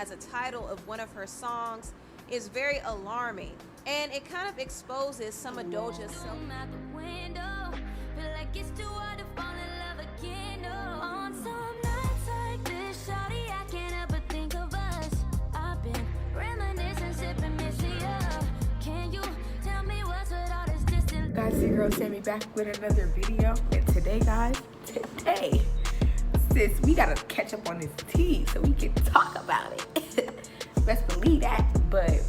as a title of one of her songs is very alarming, and it kind of exposes some of Doja's self. Guys, it's your girl Sammy back with another video, and today guys, sis, we gotta catch up on this tea so we can talk about it. Best believe that. But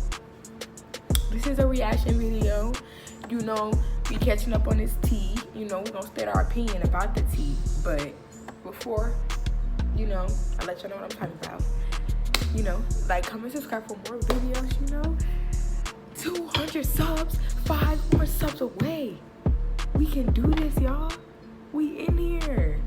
this is a reaction video. You know, we catching up on this tea. You know, we're gonna state our opinion about the tea. But before, you know, I let y'all know what I'm talking about. You know, like, comment, subscribe for more videos, you know. 200 subs, 5 more subs away. We can do this, y'all. We in here.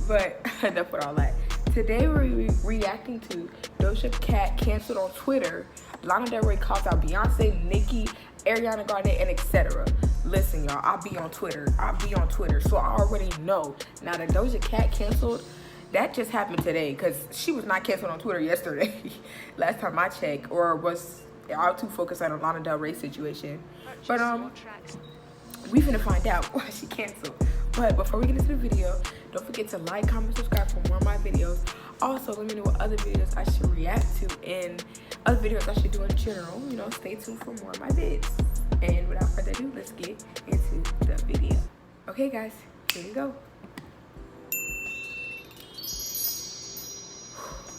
But enough with all that. Today we're reacting to Doja Cat canceled on Twitter. Lana Del Rey calls out Beyoncé, Nicki, Ariana Grande, and etc. Listen, y'all, I'll be on Twitter. So I already know. Now that Doja Cat canceled, that just happened today because she was not canceled on Twitter yesterday. Last time I checked, or was I was too focused on the Lana Del Rey situation. But we finna find out why she canceled. But before we get into the video, don't forget to like, comment, subscribe for more of my videos. Also, let me know what other videos I should react to and other videos I should do in general. You know, stay tuned for more of my vids. And without further ado, let's get into the video. Okay, guys, here we go.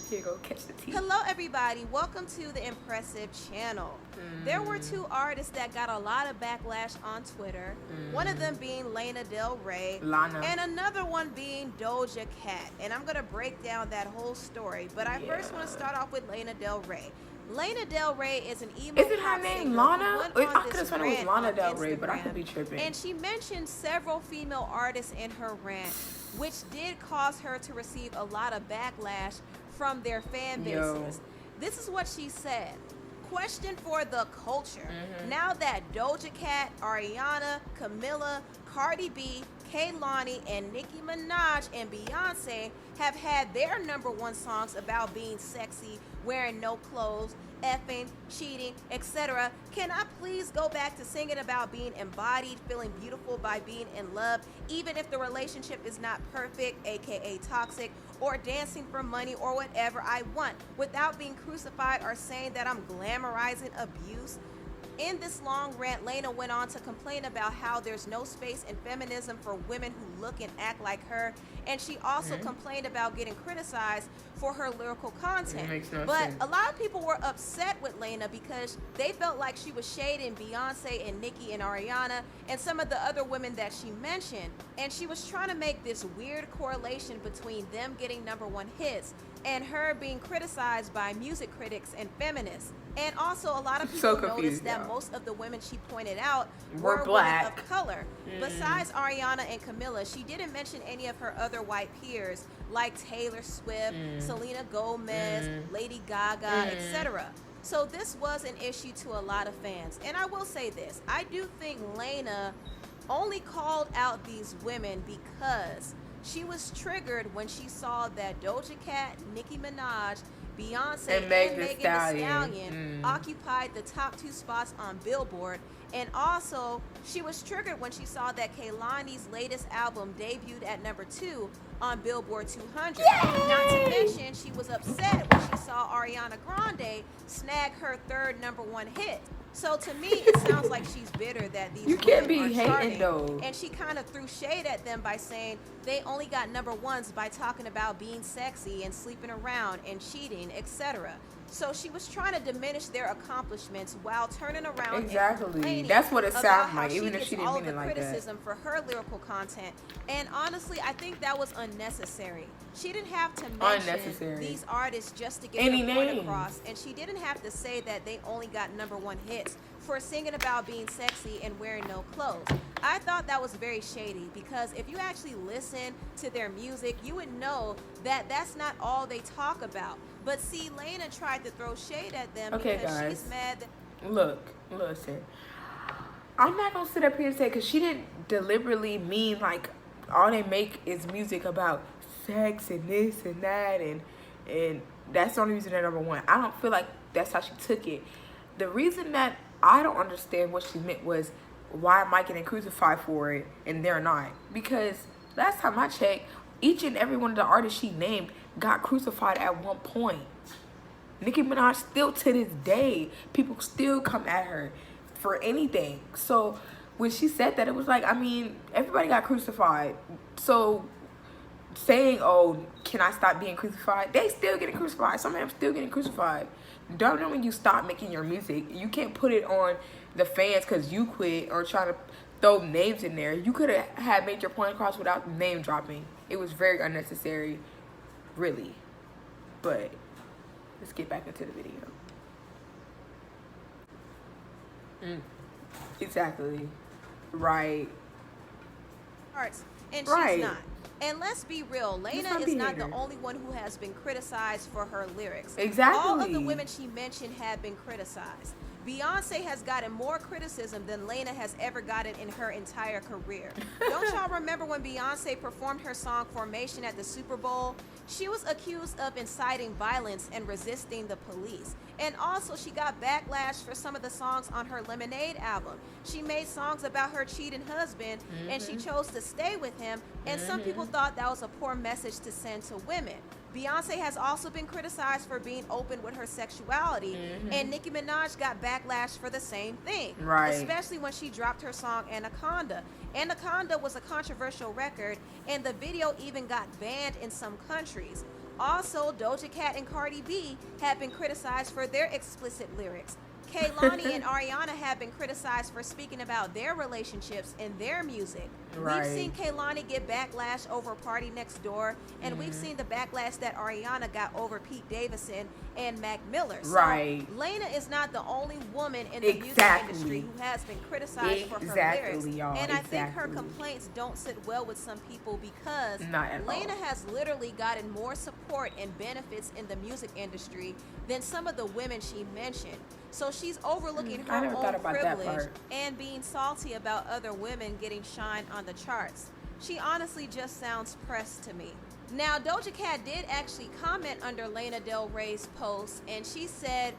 Here you go, catch the tea. Hello everybody, welcome to the Impressive channel. There were two artists that got a lot of backlash on Twitter. One of them being Lana Del Rey, Lana. and another one being Doja Cat. And I'm gonna break down that whole story, but I first want to start off with Lana Del Rey. Lana Del Rey is an emo Isn't her name Lana? I could have sworn it was Lana Del Rey, but I could be tripping. And she mentioned several female artists in her rant, which did cause her to receive a lot of backlash from their fan bases. This is what she said. Question for the culture. Now that Doja Cat, Ariana, Camilla, Cardi B, Kehlani, and Nicki Minaj and Beyoncé have had their #1 songs about being sexy, wearing no clothes, effing, cheating, etc., can I please go back to singing about being embodied, feeling beautiful by being in love, even if the relationship is not perfect, aka toxic, or dancing for money or whatever I want, without being crucified or saying that I'm glamorizing abuse? In this long rant, Lana went on to complain about how there's no space in feminism for women who look and act like her, and she also complained about getting criticized for her lyrical content. But a lot of people were upset with Lana because they felt like she was shading Beyoncé and Nicki and Ariana and some of the other women that she mentioned, and she was trying to make this weird correlation between them getting #1 hits and her being criticized by music critics and feminists. And also, a lot of people noticed that most of the women she pointed out were black, women of color. Besides Ariana and Camilla, she didn't mention any of her other white peers like Taylor Swift, Selena Gomez, Lady Gaga, etc. So this was an issue to a lot of fans. And I will say this, I do think Lana only called out these women because she was triggered when she saw that Doja Cat, Nicki Minaj, Beyoncé, and Megan Thee Stallion occupied the top 2 spots on Billboard. And also, she was triggered when she saw that Kehlani's latest album debuted at #2 on Billboard 200. Yay! Not to mention, she was upset when she saw Ariana Grande snag her third #1 hit. So to me, it sounds like she's bitter that these women are charting, though. and she kind of threw shade at them by saying they only got #1s by talking about being sexy and sleeping around and cheating, etc. So she was trying to diminish their accomplishments while turning around and complaining. That's what it sounds like, even if she didn't mean it like that. Criticism for her lyrical content, and honestly, I think that was unnecessary. She didn't have to mention these artists just to get their point across, and she didn't have to say that they only got #1 hits for singing about being sexy and wearing no clothes. I thought that was very shady because if you actually listen to their music, you would know that that's not all they talk about. But see, Lana tried to throw shade at them because she's mad that listen. I'm not gonna sit up here and say, because she didn't deliberately mean like all they make is music about sex and this and that and That's the only reason they're number one. I don't feel like that's how she took it. The reason that I don't understand what she meant was, why am I getting crucified for it and they're not? Because last time I checked, each and every one of the artists she named got crucified at one point. Nicki Minaj still to this day, people still come at her for anything. So when she said that, it was like, I mean, everybody got crucified. So saying, oh, can I stop being crucified? They still getting crucified. Some of them still getting crucified. Don't know when you stop making your music. You can't put it on the fans because you quit or trying to throw names in there. You could have made your point across without name dropping. It was very unnecessary, really. But let's get back into the video. Exactly. Right. Arts, and Right. she's not. And let's be real, Lana is not the only one who has been criticized for her lyrics. Exactly. All of the women she mentioned have been criticized. Beyonce has gotten more criticism than Lana has ever gotten in her entire career. Don't y'all remember when Beyonce performed her song Formation at the Super Bowl? She was accused of inciting violence and resisting the police. And also, she got backlash for some of the songs on her Lemonade album. She made songs about her cheating husband, and she chose to stay with him, and some people thought that was a poor message to send to women. Beyonce has also been criticized for being open with her sexuality, and Nicki Minaj got backlash for the same thing, especially when she dropped her song Anaconda. Anaconda was a controversial record, and the video even got banned in some countries. Also, Doja Cat and Cardi B have been criticized for their explicit lyrics. Kehlani and Ariana have been criticized for speaking about their relationships in their music. We've seen Kehlani get backlash over Party Next Door, and we've seen the backlash that Ariana got over Pete Davidson and Mac Miller. So Lana is not the only woman in the music industry who has been criticized for her lyrics. And I think her complaints don't sit well with some people because Lana has literally gotten more support and benefits in the music industry than some of the women she mentioned. So she's overlooking her own privilege and being salty about other women getting shine on the charts. She honestly just sounds pressed to me. Now, Doja Cat did actually comment under Lana Del Rey's post, and she said,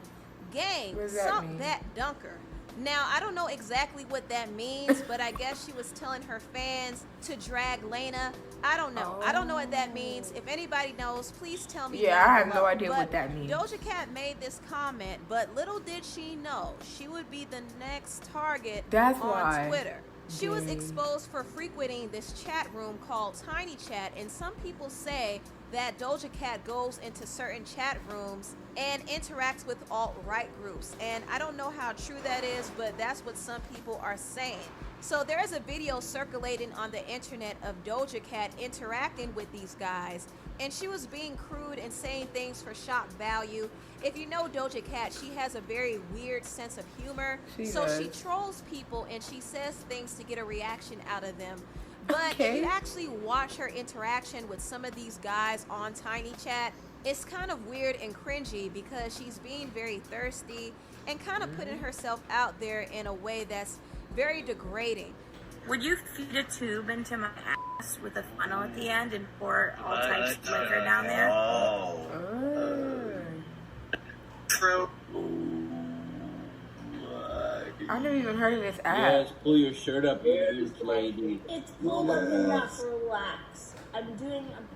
"Gang, suck that dunker." Now, I don't know exactly what that means, but I guess she was telling her fans to drag Lana. I don't know. I don't know what that means. If anybody knows, please tell me. Yeah, I have no idea what that means. Doja Cat made this comment, but little did she know she would be the next target on Twitter. She was exposed for frequenting this chat room called Tiny Chat, and some people say that Doja Cat goes into certain chat rooms and interacts with alt-right groups. And I don't know how true that is, but that's what some people are saying. So there's a video circulating on the internet of Doja Cat interacting with these guys, and she was being crude and saying things for shock value. If you know Doja Cat, she has a very weird sense of humor. She trolls people and she says things to get a reaction out of them. But if you actually watch her interaction with some of these guys on Tiny Chat, it's kind of weird and cringy because she's being very thirsty and kind of putting herself out there in a way that's very degrading. Would you feed a tube into my ass with a funnel at the end and pour all types of liquor down there? True. I never even heard of this app. Yes, pull your shirt up, you huge lady. It's pulled up enough for relax. I'm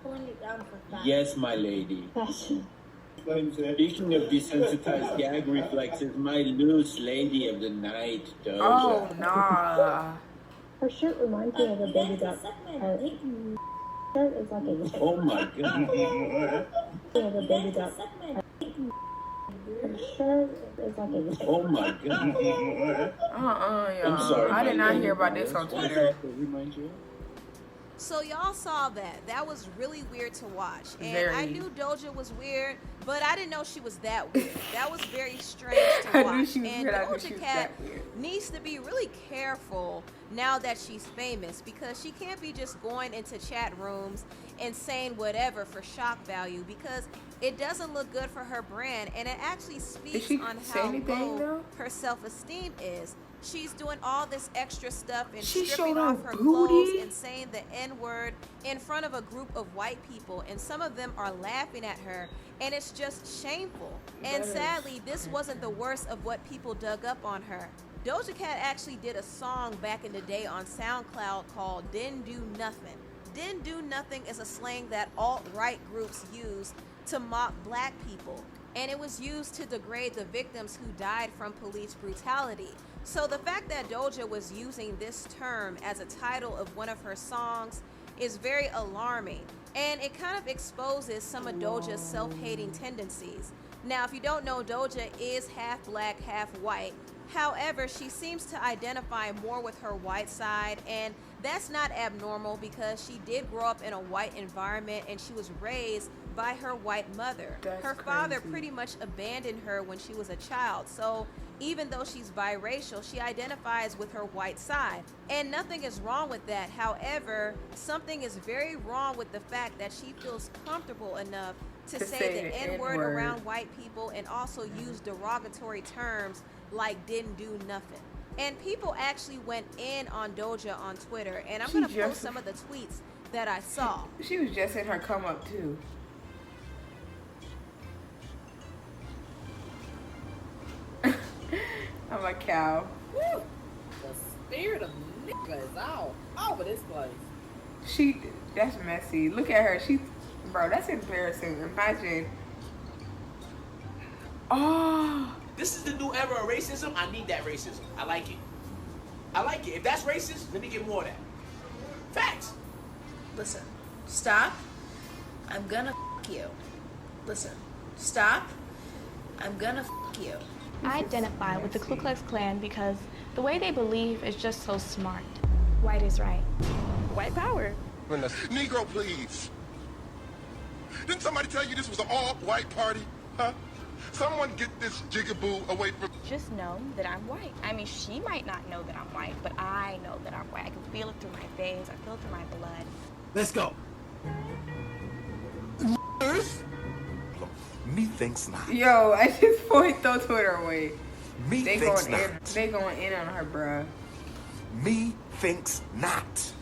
pulling it down for fashion. Yes, my lady. Fashion. Speaking of desensitized gag reflexes, my loose lady of the night, Doja. Oh, nah. Her shirt reminds me of a baby duck. Her shirt is like a... Oh my god. Of a baby duck. Her shirt is like a... Oh my god. Y'all. I'm sorry. I did not hear about this on Twitter. So y'all saw that. That was really weird to watch. And I knew Doja was weird, but I didn't know she was that weird. That was very strange to watch. And Doja Cat needs to be really careful now that she's famous, because she can't be just going into chat rooms and saying whatever for shock value, because it doesn't look good for her brand, and it actually speaks on say how anything, low though? her self-esteem is. She's doing all this extra stuff and She stripping showed off her her booty? clothes and saying the N-word in front of a group of white people, and some of them are laughing at her, and it's just shameful. And sadly, this wasn't the worst of what people dug up on her. Doja Cat actually did a song back in the day on SoundCloud called Didn't Do Nothing. Didn't Do Nothing is a slang that alt-right groups use to mock black people, and it was used to degrade the victims who died from police brutality. So the fact that Doja was using this term as a title of one of her songs is very alarming, and it kind of exposes some of Doja's self-hating tendencies. Now, if you don't know, Doja is half black, half white. However, she seems to identify more with her white side, and that's not abnormal because she did grow up in a white environment and she was raised by her white mother. Her father pretty much abandoned her when she was a child, so even though she's biracial, she identifies with her white side, and nothing is wrong with that. However, something is very wrong with the fact that she feels comfortable enough to say the N-word around white people and also use derogatory terms like didn't do nothing. And people actually went in on Doja on Twitter, and I'm going to post some of the tweets that I saw. She was just in her come up too. I'm a cow. Woo. The spirit of nigga is all over this place. That's messy. Look at her. Bro, that's embarrassing. Imagine. Oh. This is the new era of racism. I need that racism. I like it. I like it. If that's racist, let me get more of that. Facts. Listen, stop. I'm gonna f you. Listen, stop. I'm gonna f you. I identify with the Ku Klux Klan because the way they believe is just so smart. White is right. White power. Negro, please. Didn't somebody tell you this was an all-white party? Huh? Someone get this jigaboo away from... Just know that I'm white. I mean, she might not know that I'm white, but I know that I'm white. I can feel it through my veins. I feel it through my blood. Let's go. Methinks not. Yo, at this point, throw Twitter away. Methinks not. They going in on her, bruh. Methinks not.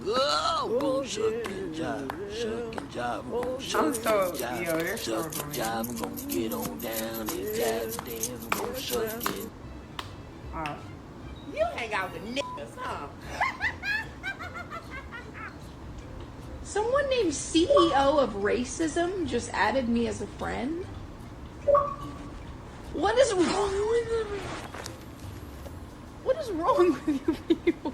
Oh, shuckin' job, shuckin' job. I'm so, yo, they're so job. I'm gonna get on down and goddamn go shuck it. You hang out with niggas, huh? Someone named CEO of Racism just added me as a friend. What is wrong with you? What is wrong with you people?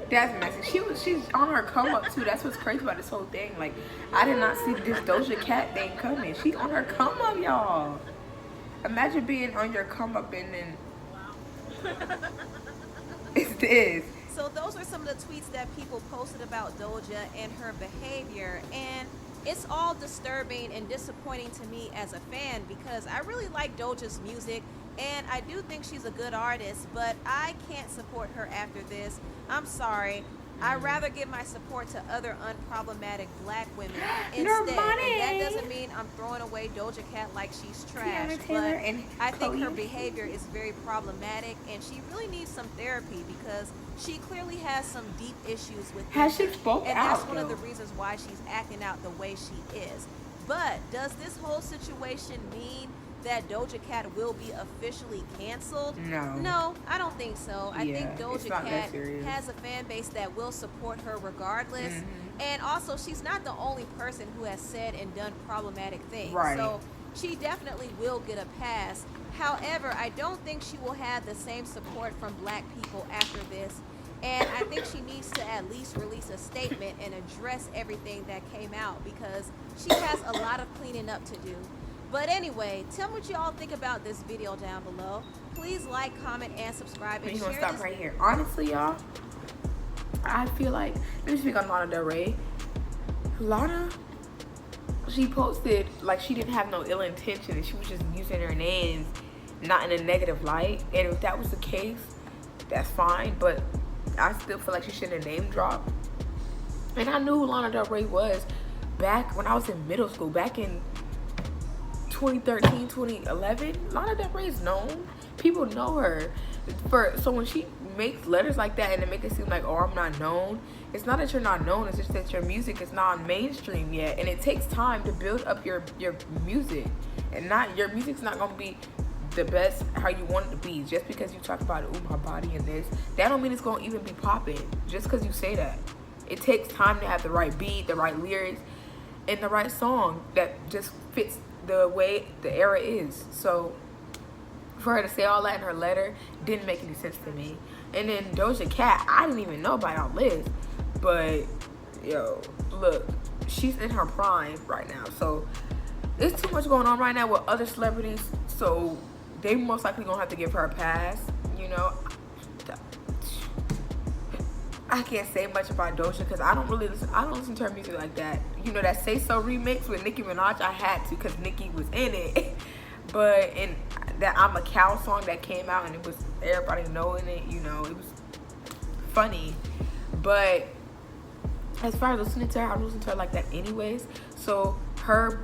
That's messy. She's on her come up too. That's what's crazy about this whole thing. Like, I did not see this Doja Cat thing coming. She's on her come up, y'all. Imagine being on your come up and then it's this. So those are some of the tweets that people posted about Doja and her behavior, and it's all disturbing and disappointing to me as a fan because I really like Doja's music and I do think she's a good artist, but I can't support her after this. I'm sorry. I'd rather give my support to other unproblematic black women instead. And that doesn't mean I'm throwing away Doja Cat like she's trash, but I think her behavior is very problematic and she really needs some therapy because she clearly has some deep issues with spoke and out, that's one of the reasons why she's acting out the way she is. But does this whole situation mean that Doja Cat will be officially canceled? No, I don't think so. I think Doja Cat has a fan base that will support her regardless. And also, she's not the only person who has said and done problematic things. So she definitely will get a pass. However, I don't think she will have the same support from black people after this. And I think she needs to at least release a statement and address everything that came out because she has a lot of cleaning up to do. But anyway, tell me what you all think about this video down below. Please like, comment, and subscribe. And you're share gonna stop right here. Honestly, y'all, I feel like, let me speak on Lana Del Rey. Lana, she posted like she didn't have no ill intention and she was just using her names not in a negative light. And if that was the case, that's fine, but I still feel like she shouldn't have name dropped. And I knew who Lana Del Rey was back when I was in middle school, back in 2013, 2011. Lana Del Rey is known. People know her. So when she makes letters like that and it makes it seem like, oh, I'm not known, it's not that you're not known, it's just that your music is not mainstream yet, and it takes time to build up your music, and your music's not gonna be the best how you want it to be. Just because you talk about, ooh, my body and this, that don't mean it's gonna even be popping just because you say that. It takes time to have the right beat, the right lyrics, and the right song that just fits the way the era is. So for her to say all that in her letter didn't make any sense to me. And then Doja Cat, I didn't even know about all this, but yo, look, she's in her prime right now, so there's too much going on right now with other celebrities, so they most likely gonna have to give her a pass. You know, I can't say much about Doja because I don't listen to her music like that. You know, that Say So remix with Nicki Minaj, I had to because Nicki was in it. But in that I'm a Cow song that came out and it was everybody knowing it, you know, it was funny. But as far as listening to her, I don't listen to her like that anyways. So her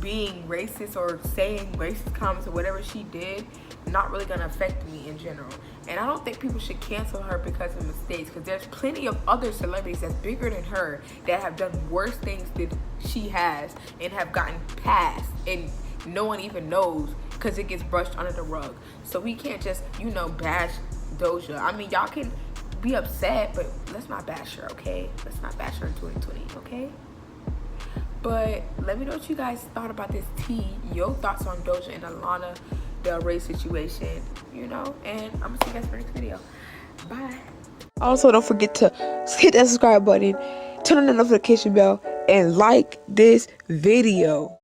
being racist or saying racist comments or whatever she did, not really gonna affect me in general. And I don't think people should cancel her because of mistakes, because there's plenty of other celebrities that's bigger than her that have done worse things than she has and have gotten passed and no one even knows because it gets brushed under the rug. So we can't just, you know, bash Doja. I mean, y'all can be upset, but let's not bash her, okay? Let's not bash her in 2020, okay? But let me know what you guys thought about this tea. Your thoughts on Doja and the Lana Del Rey situation, you know? And I'm gonna see you guys for the next video. Bye. Also, don't forget to hit that subscribe button, turn on the notification bell, and like this video.